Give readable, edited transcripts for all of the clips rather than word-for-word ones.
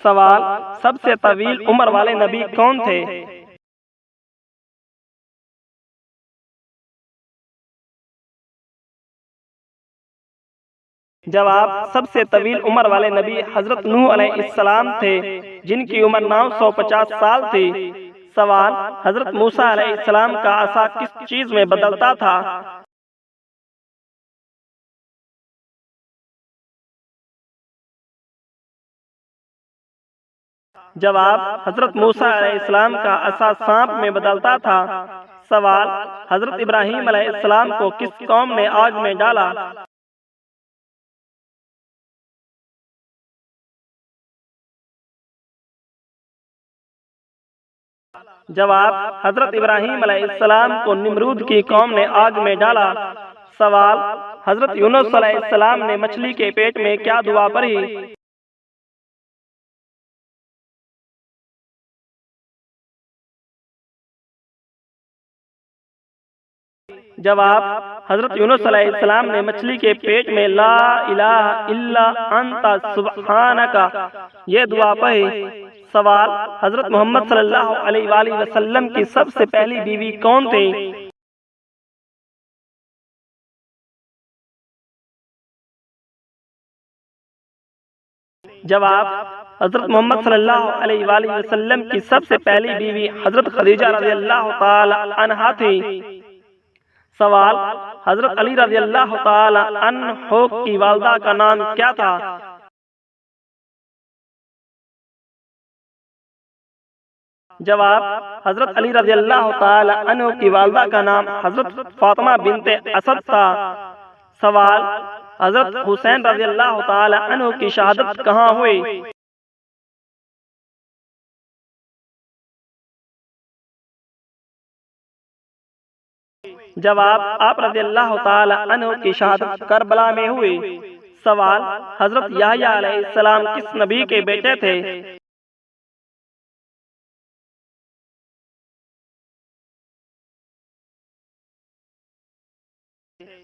सवाल, सबसे तवील उम्र वाले नबी कौन थे? जवाब, सबसे तवील उम्र वाले नबी हजरत नूह अलैहिस्सलाम थे, जिनकी उम्र 950 साल थी। सवाल, हजरत मूसा अलैहिस्सलाम का असा किस चीज में बदलता था? जवाब, हजरत मूसा अलैहिस्सलाम का असा सांप में बदलता था। सवाल, हजरत इब्राहीम अलैहिस्सलाम को किस कौम ने आग में डाला? जवाब, हजरत इब्राहीम अलैहिस्सलाम को निमरूद की कौम ने आग में डाला। सवाल, हजरत यूनुस अलैहिस्सलाम ने मछली के पेट में क्या दुआ पढ़ी? जवाब, हजरत यूनुस अलैहिस्सलाम ने मछली के पेट में ला इलाहा इल्ला अंता सुब्हानका ये दुआ पढ़ी। सवाल, हजरत मोहम्मद सल्लल्लाहु अलैहि वसल्लम की सबसे पहली बीवी कौन थी? जवाब, हजरत मोहम्मद सल्लल्लाहु अलैहि वसल्लम की सबसे पहली बीवी हजरत खदीजा रज़ियल्लाहु ताला अन्हा थी। सवाल, हजरत अली रज़ियल्लाहु ताला अन्हो की वालदा का नाम क्या था? जवाब, हजरत अली रज़ियल्लाहु ताला अन्हो की वालदा का नाम हजरत फातिमा बिनते असद था। सवाल, हजरत हुसैन रज़ियल्लाहु ताला अन्हो की शहादत कहाँ हुई? जवाब, आप रज़ियल्लाहु ताला अन्हो की शहादत करबला में हुई। सवाल, हजरत याहया अलैहिस्सलाम किस नबी के बेटे थे?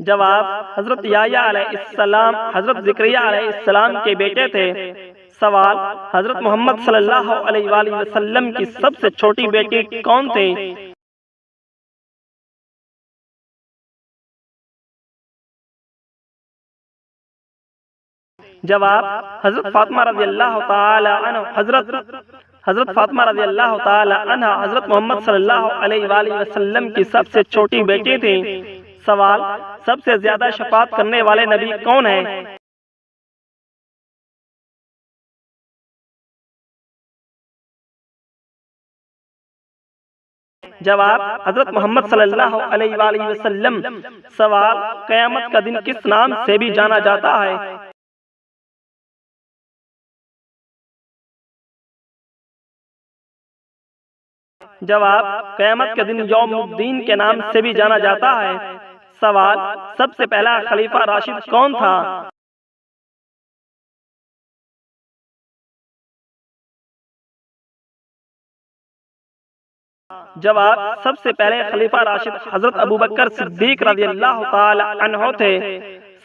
जवाब, हजरत याहया अलैहिस्सलाम हजरत ज़करिया अलैहिस्सलाम के बेटे थे। सवाल, हजरत मोहम्मद सल्लल्लाहु अलैहि वसल्लम की सबसे छोटी बेटी कौन थी? जवाब, हजरत फातिमा रज़ियल्लाहु ताला अन्हा हजरत फातिमा रज़ियल्लाहु ताला अन्हा हजरत मोहम्मद सल्लल्लाहु अलैहि वसल्लम की सबसे छोटी बेटी थी। सवाल, सबसे ज्यादा शफाअत करने वाले नबी कौन है? जवाब, हजरत मोहम्मद सल्लल्लाहु अलैहि वसल्लम। सवाल, क़यामत का दिन किस नाम से भी जाना जाता है? जवाब, क़यामत के दिन यौमुद्दीन के नाम से भी जाना जाता है। सवाल, सबसे पहला खलीफा राशिद कौन था? जवाब, सबसे पहले खलीफा राशिद हजरत अबू बकर सिद्दीक रज़ियल्लाहु ताला अन्हो थे।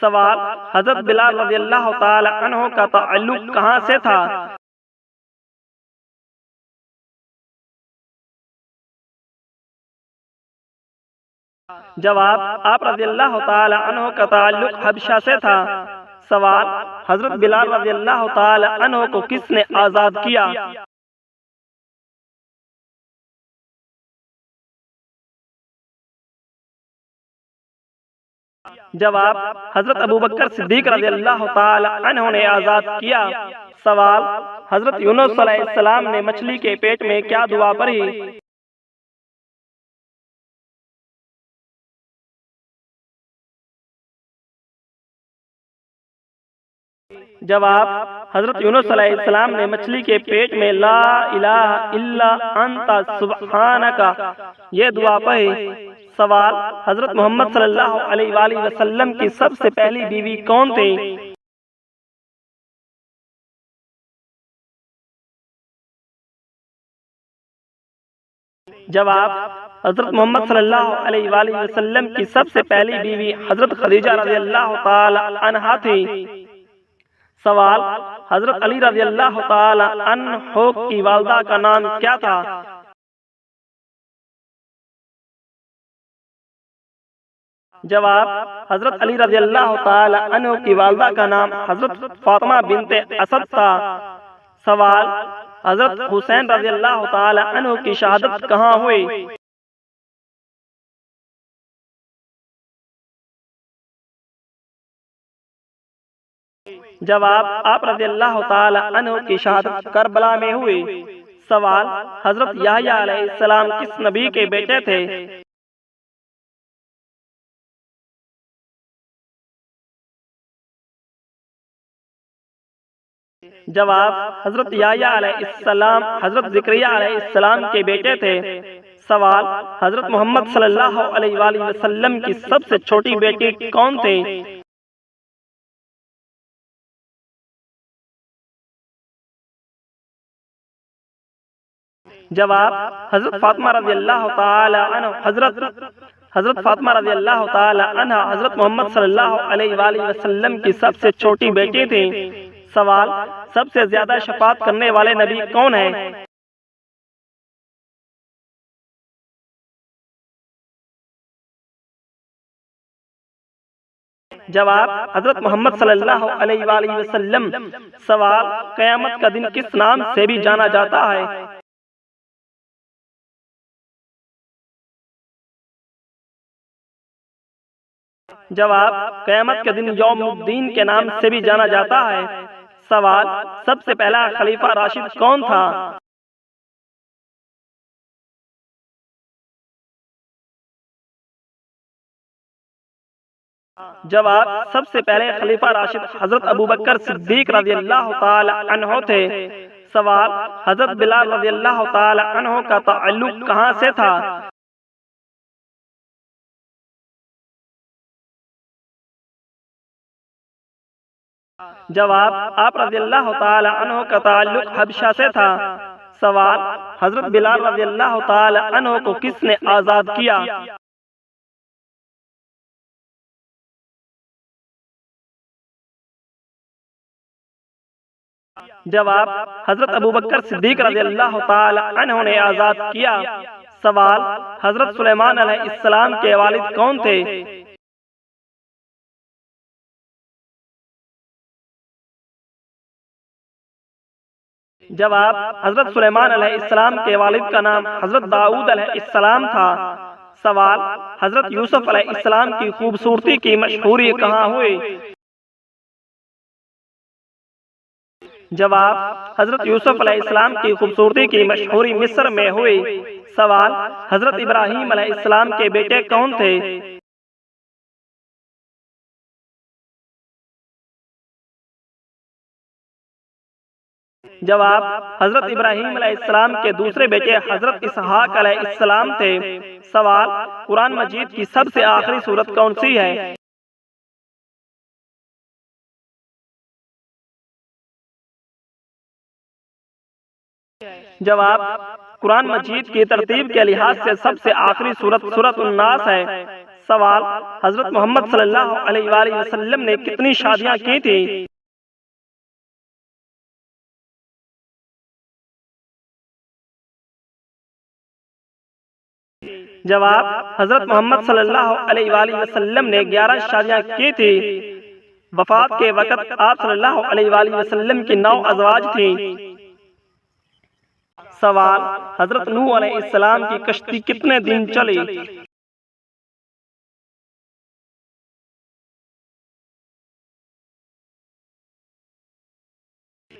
सवाल, हजरत बिलाल रज़ियल्लाहु ताला अन्हो का ताल्लुक कहाँ से था? जवाब, आप रज़ियल्लाहु ताला अन्हो का ताल्लुक हबशा से था। सवाल, हजरत बिलाल रज़ियल्लाहु ताला अन्हो को किसने आजाद किया? जवाब, हजरत अबू बकर सिद्दीक रज़ियल्लाहु ताला अन्हो ने आजाद किया। सवाल, हजरत यूनुस अलैहिस्सलाम ने मछली के पेट में क्या दुआ पढ़ी? जवाब, हजरत यूनुस अलैहिस्सलाम ने मछली के पेट में ला इलाहा इल्ला अंता सुब्हानका ये दुआ पढ़ी। सवाल, हजरत मोहम्मद सल्लल्लाहु अलैहि वसल्लम की सबसे पहली बीवी कौन थी? जवाब, हजरत मोहम्मद सल्लल्लाहु अलैहि वसल्लम की सबसे पहली बीवी हजरत खदीजा रज़ियल्लाहु ताला अन्हा थी। सवाल, हजरत अली रज़ियल्लाहु ताला अन्हो की वालिदा का नाम क्या था? जवाब, हजरत अली रज़ियल्लाहु ताला अन्हु की वालिदा का नाम हजरत फातिमा बिनते असद था। सवाल, हजरत हुसैन रज़ियल्लाहु ताला अन्हु की शहादत कहाँ हुई? जवाब, आप रज़ियल्लाहु ताला अन्हु की शहादत करबला में हुई। सवाल, हजरत याहया अलैहिस्सलाम किस नबी के बेटे थे? जवाब, हजरत याहया अलैहिस्सलाम हजरत ज़करिया अलैहिस्सलाम के बेटे थे। सवाल, हजरत मोहम्मद सल्लल्लाहु अलैहि वसल्लम की सबसे छोटी बेटी कौन थी? जवाब, हजरत फातिमा रज़ियल्लाहु ताला अन्हा हजरत फातिमा रज़ियल्लाहु ताला अन्हा हजरत मोहम्मद सल्लल्लाहु अलैहि वसल्लम की सबसे छोटी बेटी थी। सवाल, सबसे ज्यादा शफाअत करने वाले नबी कौन है? जवाब, हजरत मोहम्मद सल्लल्लाहु अलैहि वसल्लम। सवाल, क़यामत का दिन किस नाम से भी जाना जाता है? जवाब, क़यामत के दिन यौमुद्दीन के नाम से भी जाना जाता है। सवाल, सबसे पहला खलीफा राशिद कौन था? जवाब, सबसे पहले खलीफा राशिद हजरत अबू बकर सिद्दीक रज़ियल्लाहु ताला अन्हो थे। सवाल, हजरत बिलाल रज़ियल्लाहु ताला अन्हो का ताल्लुक कहाँ से था? जवाब, आप रज़ियल्लाहु ताला अन्हो का ताल्लुक हबशा से था। सवाल, हजरत बिलाल रज़ियल्लाहु ताला अन्हो को किसने आजाद किया? जवाब, हजरत अबू बकर सिद्दीक रज़ियल्लाहु ताला अन्हो ने आजाद किया। सवाल, हजरत सुलेमान अलैहिस्सलाम के वालिद कौन थे? जवाब, हजरत सुलेमान अलैहिस्सलाम के वालिद का नाम हजरत दाऊद अलैहिस्सलाम था। सवाल, हजरत यूसुफ अलैहिस्सलाम की खूबसूरती की मशहूरी कहाँ हुई? जवाब, हजरत यूसुफ अलैहिस्सलाम की खूबसूरती की मशहूरी मिस्र में हुई। सवाल, हजरत इब्राहीम अलैहिस्सलाम के बेटे कौन थे? जवाब, हजरत इब्राहीम अलैहिस्सलाम के दूसरे बेटे हजरत इसहाक अलैहिस्सलाम थे। सवाल, कुरान मजीद की सबसे आखिरी सूरत कौन सी है? जवाब, कुरान मजीद की तरतीब के लिहाज से सबसे आखिरी सूरत सूरत उन्नास है। सवाल, हजरत मोहम्मद सल्लल्लाहु अलैहि वसल्लम ने कितनी शादियां की थी? जवाब, हजरत मोहम्मद सल्लल्लाहु अलैहि वसल्लम ने 11 शादियां की थी। वफात के वक़्त आप सल्लल्लाहु अलैहि वसल्लम की 9 अज़वाज थी। सवाल, हजरत नूह अलैहिस्सलाम की कश्ती कितने दिन चली?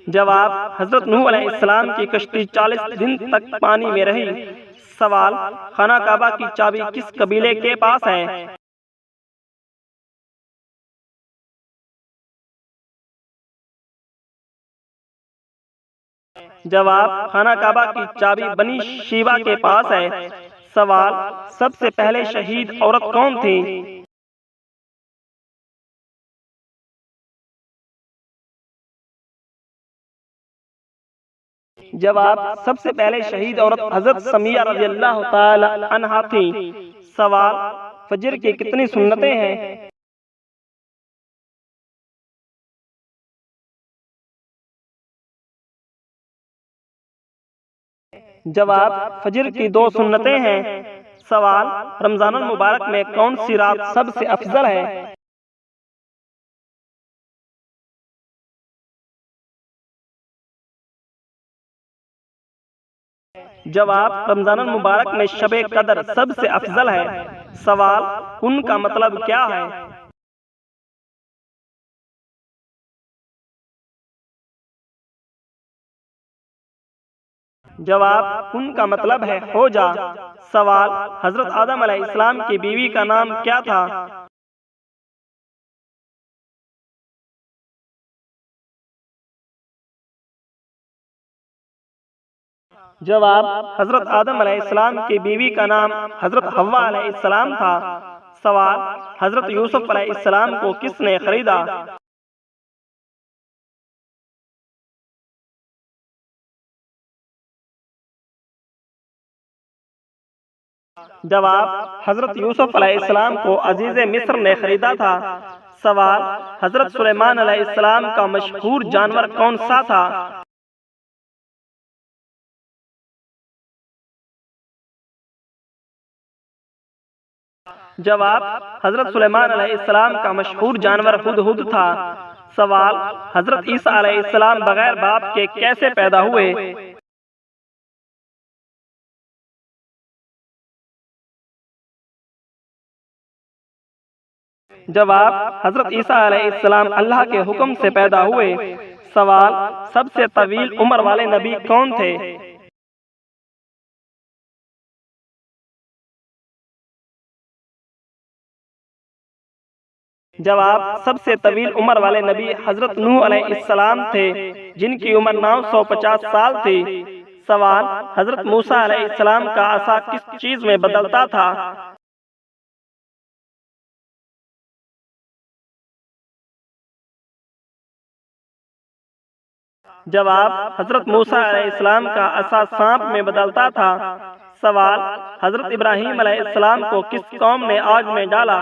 जवाब, हजरत नूह अलैहिस्सलाम की कश्ती 40 दिन तक पानी में रही। सवाल, खाना काबा की चाबी किस कबीले के पास है? जवाब, खाना काबा की चाबी बनी शीबा के पास है। सवाल, सबसे पहले शहीद औरत कौन थी? जवाब, सबसे पहले शहीद औरत हजरत समिया रज़ियल्लाहु ताला अन्हा थी। सवाल, फजर की कितनी सुन्नतें हैं? जवाब फजर की 2 सुन्नतें हैं। सवाल रमजानुल मुबारक में कौन सी रात सबसे अफजल है? जवाब रमजानुल मुबारक में शबे कदर सबसे अफजल है। सवाल कुन का मतलब क्या है? जवाब कुन का मतलब है हो जा। सवाल हजरत आदम अलैहिस्सलाम की बीवी का नाम क्या था? जवाब हजरत आदम अलैहिस्सलाम की बीवी का नाम हजरत हव्वा अलैहिस्सलाम था। सवाल हजरत यूसुफ अलैहिस्सलाम को किसने खरीदा? जवाब हजरत यूसुफ अलैहिस्सलाम को अजीज मिस्र ने खरीदा था। सवाल हजरत सुलेमान अलैहिस्सलाम का मशहूर जानवर कौन सा था? जवाब हजरत सुलेमान अलैहिस्सलाम का मशहूर जानवर हुदहुद था। सवाल हजरत ईसा अलैहिस्सलाम बगैर बाप के कैसे पैदा हुए? जवाब हजरत ईसा अलैहिस्सलाम अल्लाह के हुक्म से पैदा हुए। सवाल सबसे तवील उम्र वाले नबी कौन थे? जवाब सबसे तवील उम्र वाले नबी हजरत नूह अलैहिस्सलाम थे, जिनकी उम्र 950 साल थी। सवाल हजरत मूसा अलैहिस्सलाम का असा किस चीज में बदलता था? जवाब हजरत मूसा अलैहिस्सलाम का असा सांप में बदलता था। सवाल हजरत इब्राहीम अलैहिस्सलाम को किस कौम ने आग में डाला?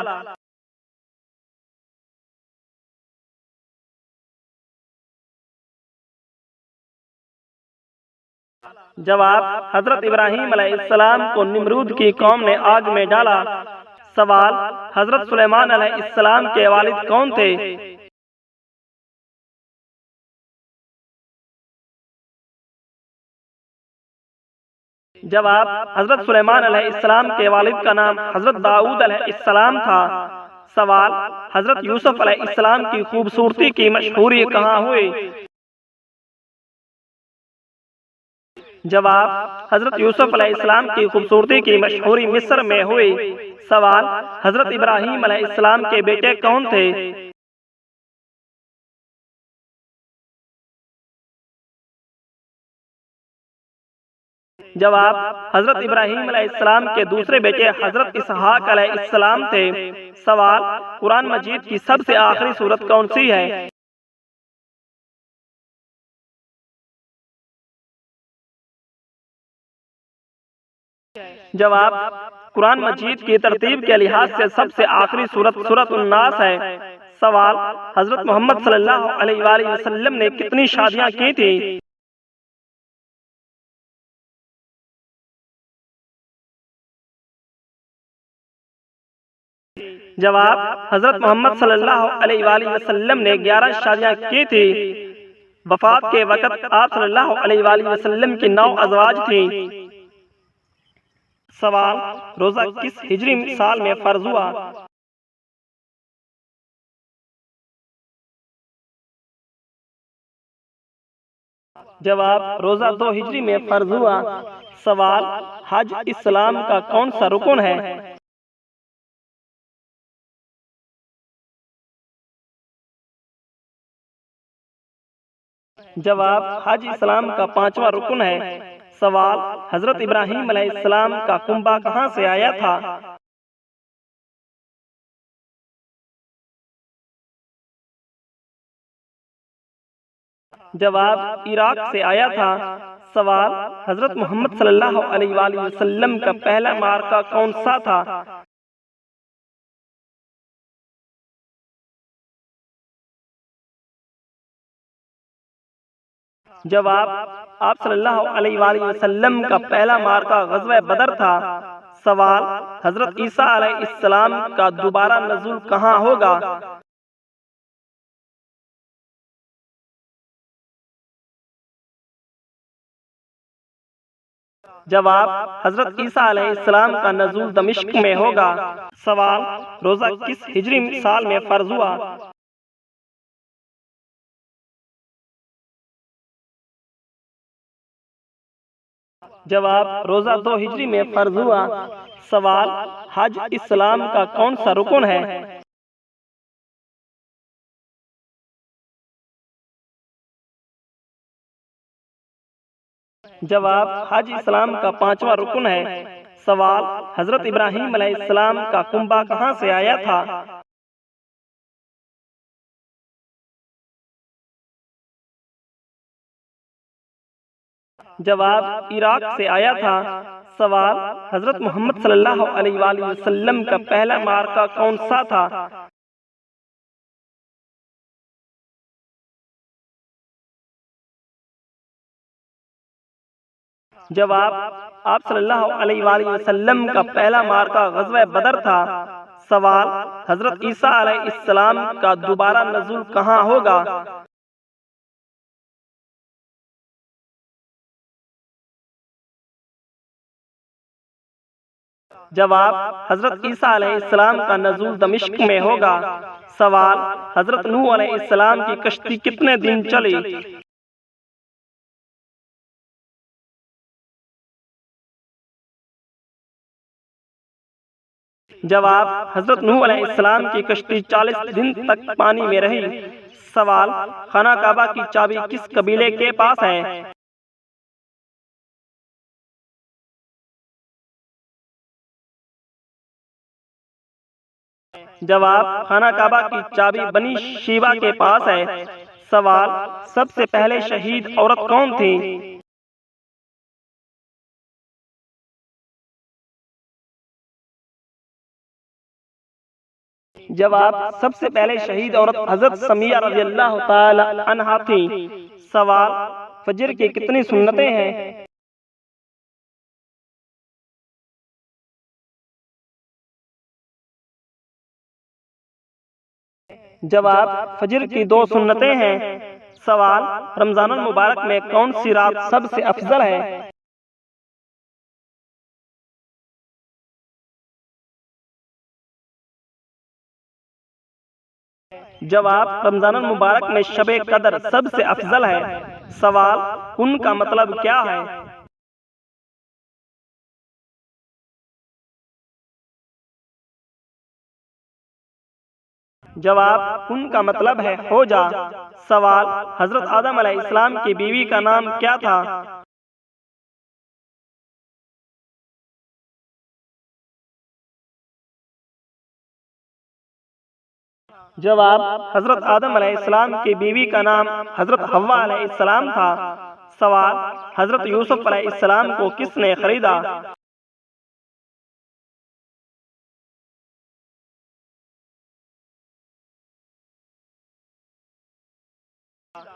जवाब हजरत इब्राहीम अलैहिस्सलाम को निमरूद की कौम ने आग में डाला। सवाल हजरत सुलेमान अलैहिस्सलाम के वालिद कौन थे? जवाब हजरत सुलेमान अलैहिस्सलाम के वालिद का नाम हजरत दाऊद अलैहिस्सलाम था। सवाल हजरत यूसुफ अलैहिस्सलाम की खूबसूरती की मशहूरी कहाँ हुई? जवाब हजरत यूसुफ अलैहिस्सलाम की खूबसूरती की मशहूरी मिस्र में हुई। सवाल हजरत इब्राहीम अलैहिस्सलाम के बेटे कौन थे? जवाब हजरत इब्राहीम अलैहिस्सलाम के दूसरे बेटे हजरत इसहाक अलैहिस्सलाम थे। सवाल कुरान मजीद की सबसे आखिरी सूरत कौन सी है? जवाब कुरान मजीद की तरतीब के लिहाज से सबसे आखिरी सूरत सूरत उन्नास है। सवाल हजरत मोहम्मद सल्लल्लाहु अलैहि वसल्लम ने कितनी शादियां की थी? जवाब हजरत मोहम्मद सल्लल्लाहु अलैहि वसल्लम ने 11 शादियां की थी। वफात के वक़्त आप सल्लल्लाहु अलैहि वसल्लम की 9 अज़वाज थी। सवाल रोजा किस हिजरी साल में फर्ज हुआ? जवाब रोजा 2 हिजरी में फर्ज हुआ। सवाल हज इस्लाम का कौन सा रुकन है? जवाब हज इस्लाम का 5वां रुकन है। सवाल हजरत इब्राहीम अलैहिस्सलाम का कुंबा कहाँ से आया था? जवाब इराक से आया था। सवाल हजरत मोहम्मद सल्लल्लाहु अलैहि वसल्लम का पहला मार्का कौन सा था? जवाब, आप सल्लल्लाहु अलैहि वसल्लम का पहला मार्का ग़ज़वा बदर था। सवाल, हजरत ईसा अलैहिस्सलाम का दोबारा नज़ूल कहाँ होगा? जवाब, हजरत ईसा अलैहिस्सलाम का नज़ूल दमिश्क में होगा। सवाल, रोज़ा किस हिजरी साल में फर्ज हुआ? जवाब, रोज़ा 2 हिजरी में फर्ज हुआ। सवाल, हज इस्लाम का कौन सा रुकन है? जवाब, हज इस्लाम का 5वां रुकन है। सवाल, हजरत इब्राहीम अलैहिस्सलाम का कुंबा कहाँ से आया था? जवाब, इराक से आया था। सवाल, हजरत मोहम्मद सल्लल्लाहु अलैहि वसल्लम का पहला मार्का कौन सा था? जवाब, आप सल्लल्लाहु अलैहि वसल्लम का पहला मार्का ग़ज़वा बदर था। सवाल, हजरत ईसा अलैहिस्सलाम का दोबारा नज़ूल कहाँ होगा? जवाब, हजरत ईसा अलैहिस्सलाम का नज़ूल दमिश्क में होगा। सवाल, हजरत नूह अलैहिस्सलाम की कश्ती कितने दिन चली? जवाब, हजरत नूह अलैहिस्सलाम की कश्ती 40 दिन तक पानी में रही। सवाल, खाना काबा की चाबी किस कबीले के पास है? जवाब, खाना काबा की चाबी बनी शीबा के पास है। सवाल, सबसे पहले शहीद औरत कौन थी? जवाब, सबसे पहले शहीद औरत हजरत समिया रज़ियल्लाहु ताला अन्हा थी। सवाल, फजर की कितनी सुन्नतें हैं? जवाब, फजर की 2 सुन्नतें हैं। सवाल, रमजानुल मुबारक में कौन सी रात सबसे अफजल है? जवाब, रमजानुल मुबारक में शबे कदर सबसे अफजल है। सवाल, उनका मतलब क्या है? जवाब, उनका मतलब है हो जा। सवाल, हजरत आदम अलैहिस्सलाम की बीवी का नाम क्या था? जवाब, हजरत आदम अलैहिस्सलाम की बीवी का नाम हजरत हव्वा अलैहिस्सलाम था। सवाल, हजरत यूसुफ अलैहिस्सलाम को किसने खरीदा?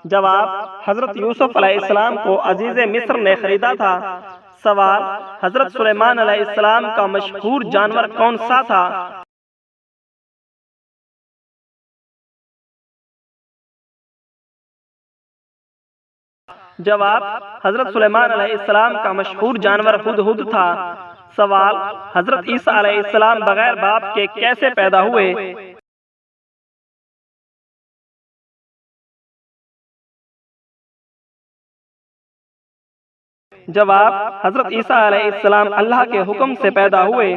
जवाब, हजरत यूसुफ अलैहिस्सलाम को अजीज मिस्र ने खरीदा था। सवाल, हजरत सुलेमान अलैहिस्सलाम का मशहूर जानवर कौन सा था? जवाब, हजरत सुलेमान अलैहिस्सलाम का मशहूर जानवर हुदहुद था। सवाल, हजरत ईसा अलैहिस्सलाम बगैर बाप के कैसे पैदा हुए? जवाब, हजरत ईसा अलैहिस्सलाम अल्लाह के हुक्म से पैदा हुए।